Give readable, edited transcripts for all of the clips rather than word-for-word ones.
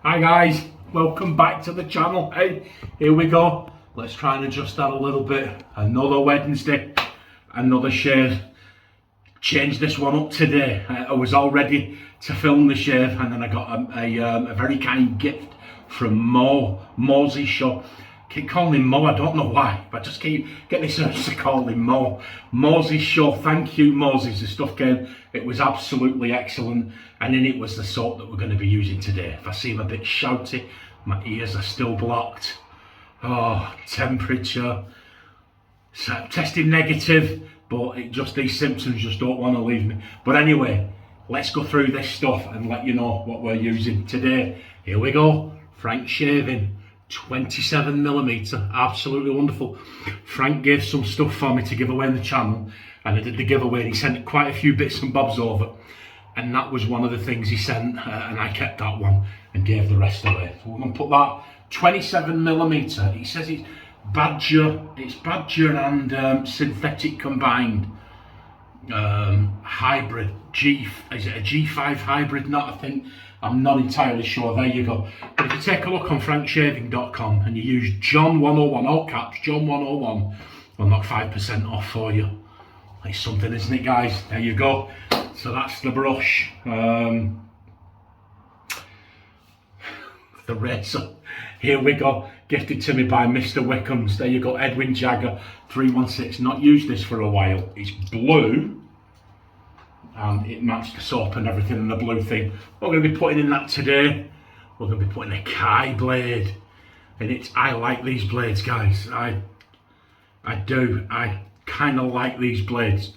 Hi guys, welcome back to the channel. Hey, here we go. Let's try and adjust that a little bit. Another Wednesday, another shave. Changed this one up today. I was all ready to film the shave, and then I got a very kind gift from Mosey's shop. Keep calling him Mo, I don't know why, but I just keep getting this urge to call him Mo. Mosey's show, thank you Moses, the stuff came, it was absolutely excellent, and in it was the soap that we're going to be using today. If I seem a bit shouty, my ears are still blocked. Oh, temperature, so tested negative, but these symptoms just don't want to leave me. But anyway, let's go through this stuff and let you know what we're using today. Here we go, Frankshaving. 27mm, absolutely wonderful. Frank gave some stuff for me to give away in the channel, and I did the giveaway, and he sent quite a few bits and bobs over, and that was one of the things he sent, and I kept that one and gave the rest away. So we're going to put that 27mm. He says it's badger and synthetic combined, hybrid. Is it a G5 hybrid? Not, I think. I'm not entirely sure. There you go. But if you take a look on frankshaving.com and you use John101, all caps, John101, I'll knock 5% off for you. It's something, isn't it, guys? There you go. So that's the brush. The razor. Here we go. Gifted to me by Mr. Wickham's. There you go. Edwin Jagger 316. Not used this for a while. It's blue. And it matched the soap and everything and the blue thing. We're going to be putting in that today. We're going to be putting a Kai blade. And I like these blades, guys. I do. I kind of like these blades.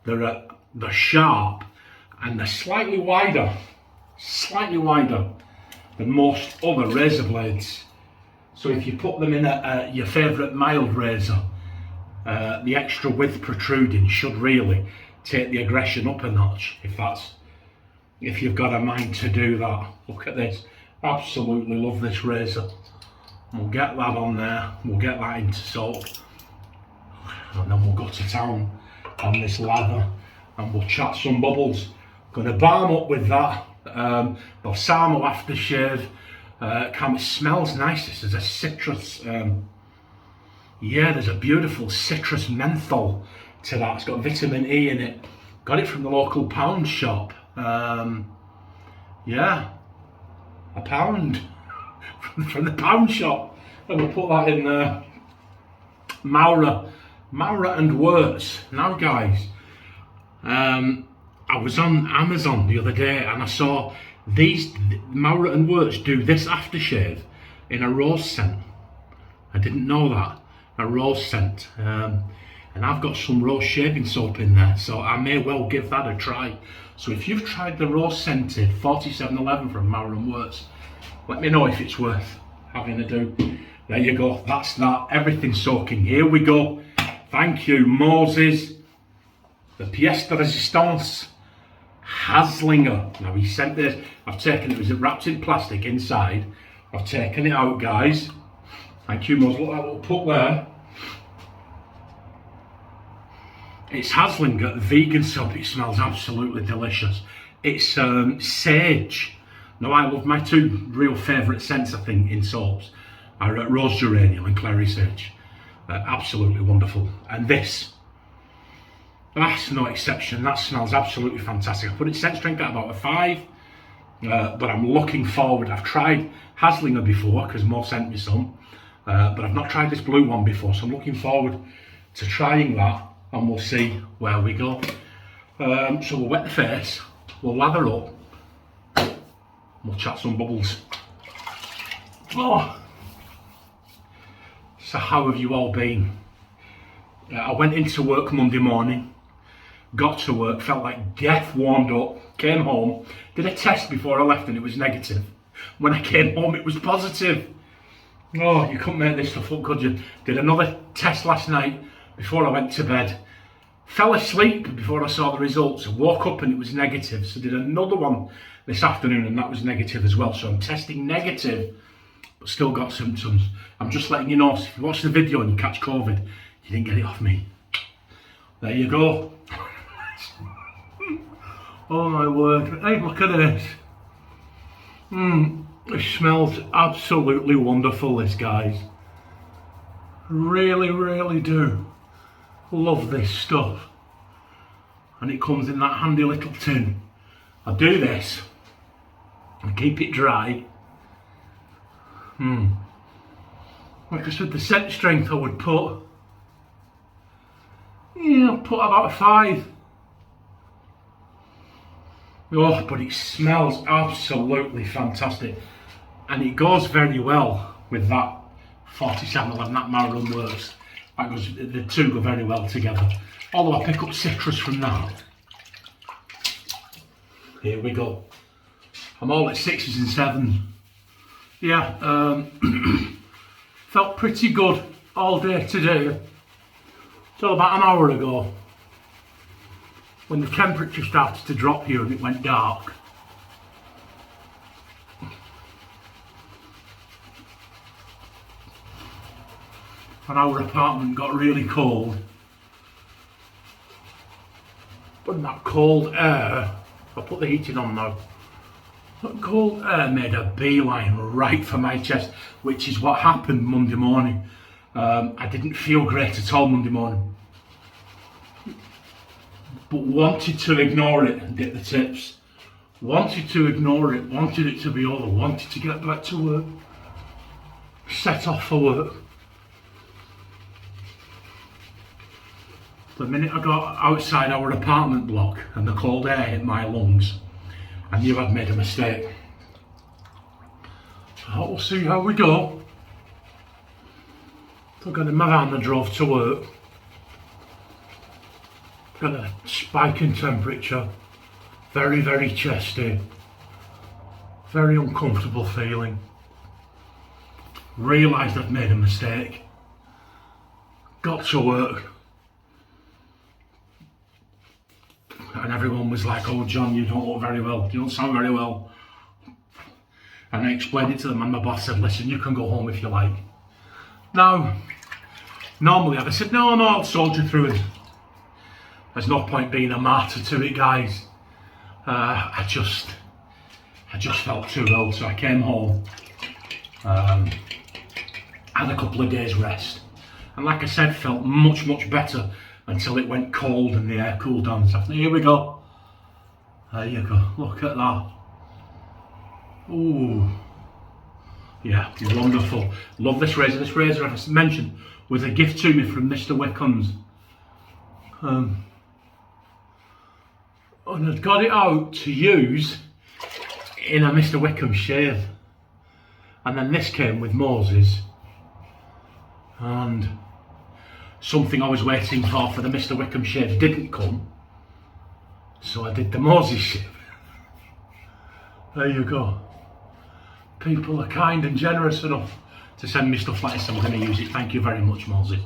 They're sharp and they're slightly wider than most other razor blades. So if you put them in your favourite mild razor, the extra width protruding should really take the aggression up a notch, if you've got a mind to do that. Look at this, absolutely love this razor. We'll get that on there, we'll get that into soap, and then we'll go to town on this lather and we'll chat some bubbles. Gonna balm up with that balsamo aftershave. It smells nice. There's a citrus, there's a beautiful citrus menthol to that. It's got vitamin E in it. Got it from the local pound shop. A pound from the pound shop. And we'll put that in there. Maura and Wirtz. Now guys, I was on Amazon the other day and I saw Maura and Wirtz do this aftershave in a rose scent. I didn't know that. A rose scent. And I've got some rose shaving soap in there, so I may well give that a try. So if you've tried the rose scented 4711 from Maura and Wirtz, let me know if it's worth having a do. There you go, that's that, everything soaking. Here we go. Thank you, Moses. The pièce de résistance, Haslinger. Now he sent this, I've taken it, was wrapped in plastic inside. I've taken it out, guys. Thank you, Moses. Look at that little put there. It's Haslinger vegan soap. It smells absolutely delicious. It's sage. Now I love my two real favourite scents, I think, in soaps are rose geranium and clary sage. Absolutely wonderful. And this, that's no exception. That smells absolutely fantastic. I put it scent strength at about a 5, but I'm looking forward. I've tried Haslinger before because Mo sent me some, but I've not tried this blue one before, so I'm looking forward to trying that. And we'll see where we go. So we'll wet the face, we'll lather up, we'll chat some bubbles. Oh. So how have you all been? I went into work Monday morning, got to work, felt like death, warmed up, came home, did a test before I left and it was negative. When I came home it was positive. Oh, you couldn't make this stuff up, could you? Did another test last night before I went to bed. Fell asleep before I saw the results. I woke up and it was negative. So did another one this afternoon and that was negative as well. So I'm testing negative, but still got symptoms. I'm just letting you know, if you watch the video and you catch COVID, you didn't get it off me. There you go. Oh my word. Hey, look at this. It smells absolutely wonderful, this, guys. Really, really do love this stuff. And it comes in that handy little tin. I do this and keep it dry. Like I said, the scent strength I would put, put about 5. Oh, but it smells absolutely fantastic. And it goes very well with that 4711, that Marilyn Works. That goes, the two go very well together. Although I pick up citrus from that. Here we go. I'm all at 6s and 7s. Yeah, felt pretty good all day today. Till about an hour ago, when the temperature started to drop here and it went dark. And our apartment got really cold. But that cold air, I'll put the heating on now. That cold air made a beeline right for my chest, which is what happened Monday morning. I didn't feel great at all Monday morning. But wanted to ignore it and get the tips. Wanted to ignore it, wanted it to be over, wanted to get back to work. Set off for work. The minute I got outside our apartment block and the cold air hit my lungs, I knew I'd made a mistake. So we'll see how we go. So I got in my van and drove to work. Got a spike in temperature, very, very chesty, very uncomfortable feeling. Realised I'd made a mistake. Got to work. And everyone was like, "Oh John, you don't look very well, you don't sound very well." And I explained it to them and my boss said, "Listen, you can go home if you like." Now, normally I'd have said, no, I'll soldier through it. There's no point being a martyr to it, guys. I just felt too ill, so I came home, had a couple of days rest. And like I said, felt much, much better until it went cold and the air cooled down. So here we go. There you go, look at that. Ooh. Yeah, wonderful. Love this razor. This razor, as I mentioned, was a gift to me from Mr. Wickham's. And I'd got it out to use in a Mr. Wickham shave. And then this came with Moses. And something I was waiting for the Mr. Wickham shave didn't come. So I did the Moses shave. There you go. People are kind and generous enough to send me stuff like this. I'm going to use it. Thank you very much, Moses.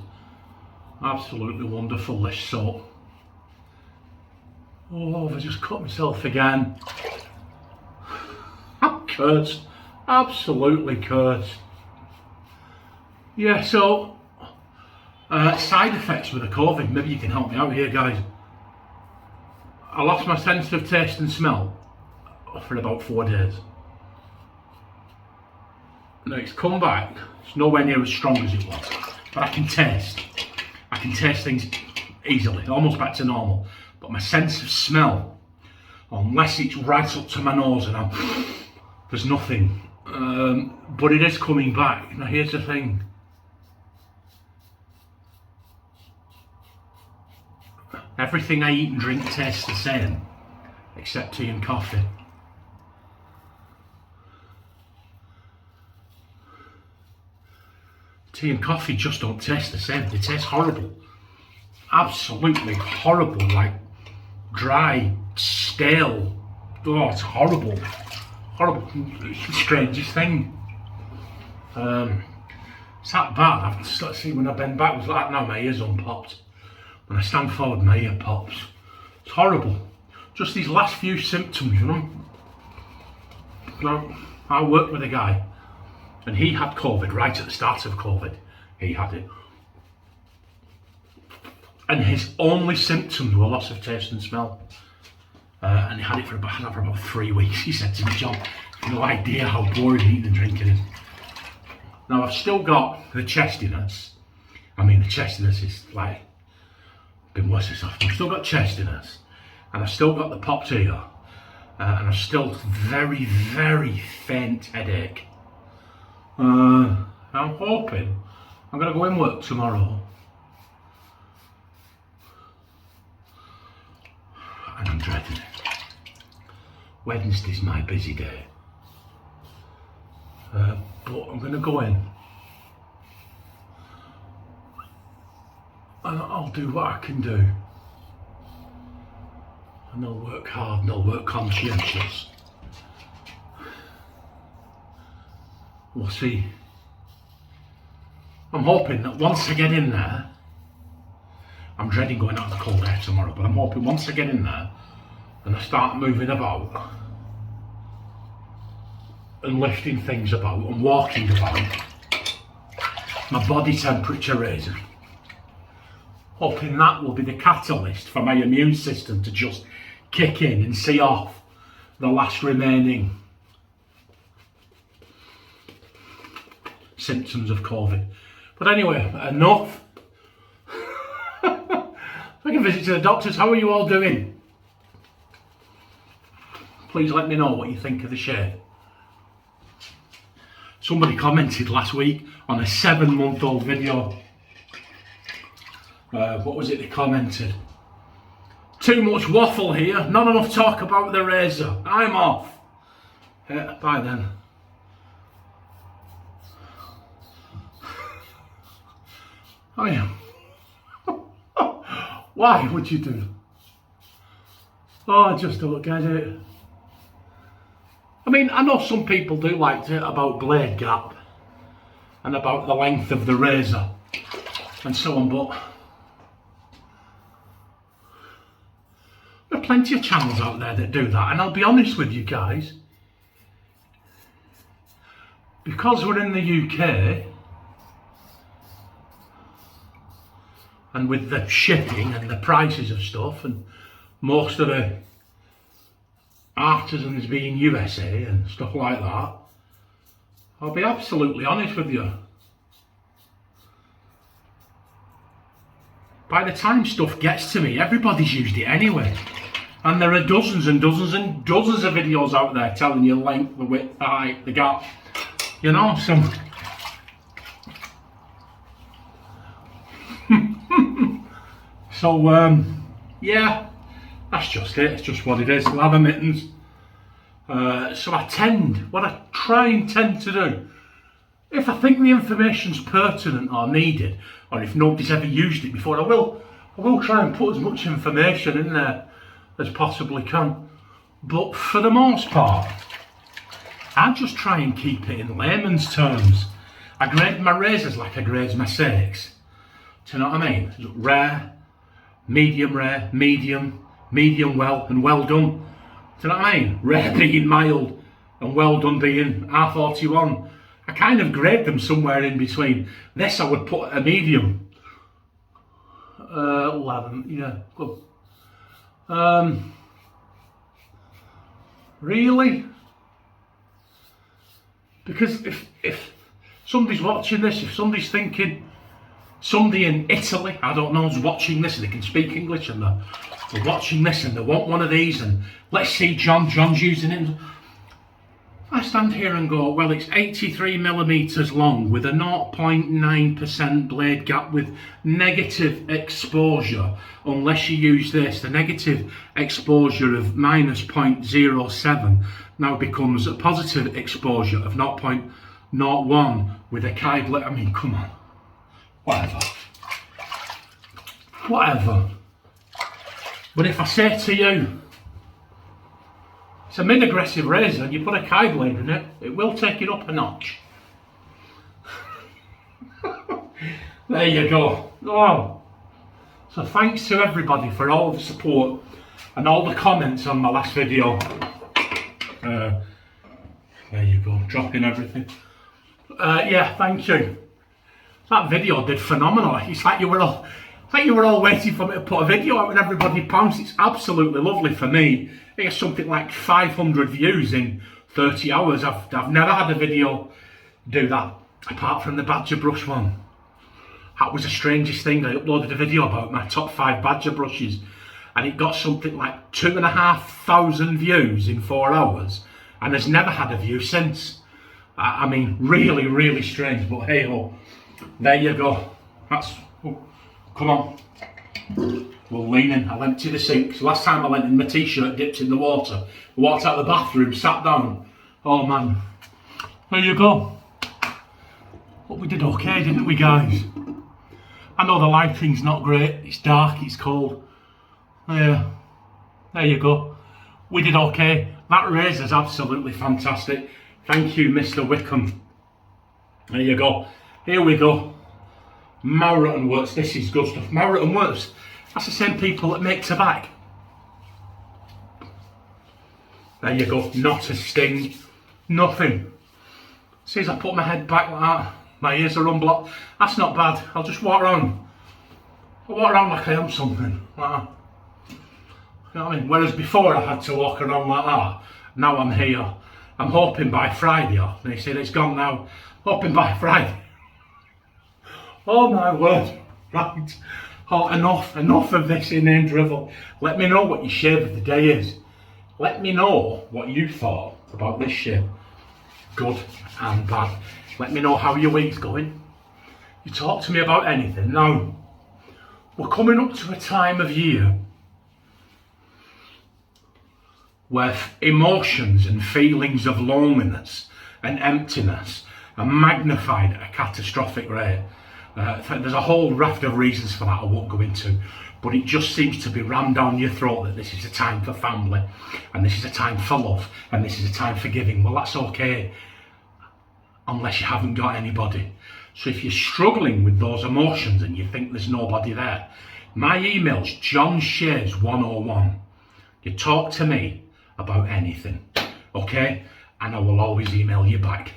Absolutely wonderful, this soap. Oh, I've just cut myself again. I'm cursed. Absolutely cursed. Yeah, so side effects with the COVID. Maybe you can help me out here, guys. I lost my sense of taste and smell for about 4 days. Now it's come back. It's nowhere near as strong as it was, but I can taste things easily, almost back to normal. But my sense of smell, unless it's right up to my nose and there's nothing. But it is coming back. Now here's the thing. Everything I eat and drink tastes the same, except tea and coffee. Tea and coffee just don't taste the same. They taste horrible. Absolutely horrible, like dry, stale. Oh, it's horrible. Horrible. It's the strangest thing. It's that bad. I've started to see when I bend backwards like that now, my ears unpopped. When I stand forward, my ear pops. It's horrible. Just these last few symptoms, you know. Now, I worked with a guy, and he had COVID right at the start of COVID. He had it. And his only symptoms were loss of taste and smell. And he had it for about 3 weeks. He said to me, "John, if no idea how boring eating and drinking is. Now I've still got the chestiness. I mean, the chestiness is like been worse this afternoon. I've still got chestiness, and I've still got the popped ear, and I've still very, very faint headache. I'm hoping I'm gonna go in work tomorrow, and I'm dreading it. Wednesday's my busy day, but I'm gonna go in and I'll do what I can do, and I'll work hard and I'll work conscientious. We'll see. I'm hoping that once I get in there, I'm dreading going out in the cold air tomorrow, but I'm hoping once I get in there and I start moving about and lifting things about and walking about, my body temperature raises. Hoping that will be the catalyst for my immune system to just kick in and see off the last remaining symptoms of COVID. But anyway, enough. I can visit to the doctors. How are you all doing? Please let me know what you think of the share. Somebody commented last week on a 7-month-old video. What was it they commented? Too much waffle here, not enough talk about the razor. I'm off. Bye then. I am. Why would you do? Oh, I just don't get it. I mean, I know some people do like it about blade gap and about the length of the razor and so on, but there are plenty of channels out there that do that, and I'll be honest with you guys, because we're in the UK, and with the shipping and the prices of stuff, and most of the artisans being USA and stuff like that, I'll be absolutely honest with you. By the time stuff gets to me, everybody's used it anyway. And there are dozens and dozens and dozens of videos out there telling you the length, the width, the height, the gap. You know, so... yeah, that's just it. It's just what it is. Lather mittens. So what I try and tend to do, if I think the information's pertinent or needed, or if nobody's ever used it before, I will try and put as much information in there as possibly can. But for the most part, I just try and keep it in layman's terms. I grade my razors like I grade my steaks. Do you know what I mean? Rare, medium well, and well done. Do you know what I mean? Rare being mild and well done being R41. I kind of grade them somewhere in between. This I would put a medium. 11, yeah, good. Really? Because if somebody's watching this, if somebody's thinking, somebody in Italy, I don't know, is watching this and they can speak English and they're watching this and they want one of these, and let's see John's using it. I stand here and go, well, it's 83mm long with a 0.9% blade gap with negative exposure. Unless you use this, the negative exposure of -0.07 now becomes a positive exposure of 0.01 with a Kai blade. I mean, come on. Whatever. But if I say to you, it's a mid-aggressive razor and you put a Kai blade in it, it will take it up a notch. There you go. Oh. So thanks to everybody for all the support and all the comments on my last video. There you go, dropping everything. Yeah, thank you. That video did phenomenal. It's like you were all waiting for me to put a video out and everybody pounced. It's absolutely lovely for me. It gets something like 500 views in 30 hours. I've never had a video do that, apart from the badger brush one. That was the strangest thing. I uploaded a video about my top 5 badger brushes, and it got something like 2,500 views in 4 hours, and has never had a view since. I mean, really, really strange, but hey ho, there you go. That's, oh, come on. We'll lean in. I'll empty the sink. So last time I went in, my t-shirt dipped in the water. I walked out of the bathroom, sat down. Oh man, there you go. But we did okay, didn't we, guys? I know the lighting's not great. It's dark, it's cold. Yeah, there you go. We did okay. That razor's absolutely fantastic. Thank you, Mr. Wickham. There you go. Here we go. Mowrat and Worts. This is good stuff. Mowrat and Worts. That's the same people that make tobacco. There you go. Not a sting. Nothing. See, as I put my head back like that, my ears are unblocked. That's not bad. I'll just walk around. I'll walk around like I am something. Like that. You know what I mean? Whereas before I had to walk around like that. Now I'm here. I'm hoping by Friday. They said it's gone now. Hoping by Friday. Oh my word. Right. Oh, enough of this inane drivel. Let me know what your shave of the day is. Let me know what you thought about this shave. Good and bad. Let me know how your week's going. You talk to me about anything. Now, we're coming up to a time of year where emotions and feelings of loneliness and emptiness are magnified at a catastrophic rate. There's a whole raft of reasons for that I won't go into, but it just seems to be rammed down your throat that this is a time for family, and this is a time for love, and this is a time for giving. Well, that's okay, unless you haven't got anybody. So if you're struggling with those emotions and you think there's nobody there, my email's johnshays101. You talk to me about anything, okay? And I will always email you back.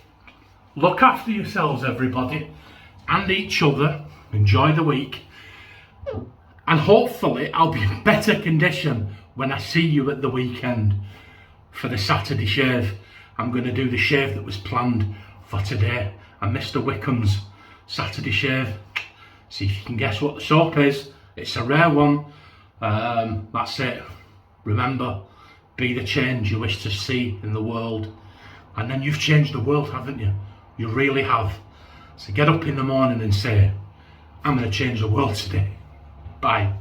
Look after yourselves, everybody, and each other. Enjoy the week, and hopefully I'll be in better condition when I see you at the weekend for the Saturday shave. I'm going to do the shave that was planned for today, and Mr. Wickham's Saturday shave. See if you can guess what the soap is. It's a rare one. That's it. Remember, be the change you wish to see in the world. And then you've changed the world, haven't you? You really have. So get up in the morning and say, I'm going to change the world today. Bye.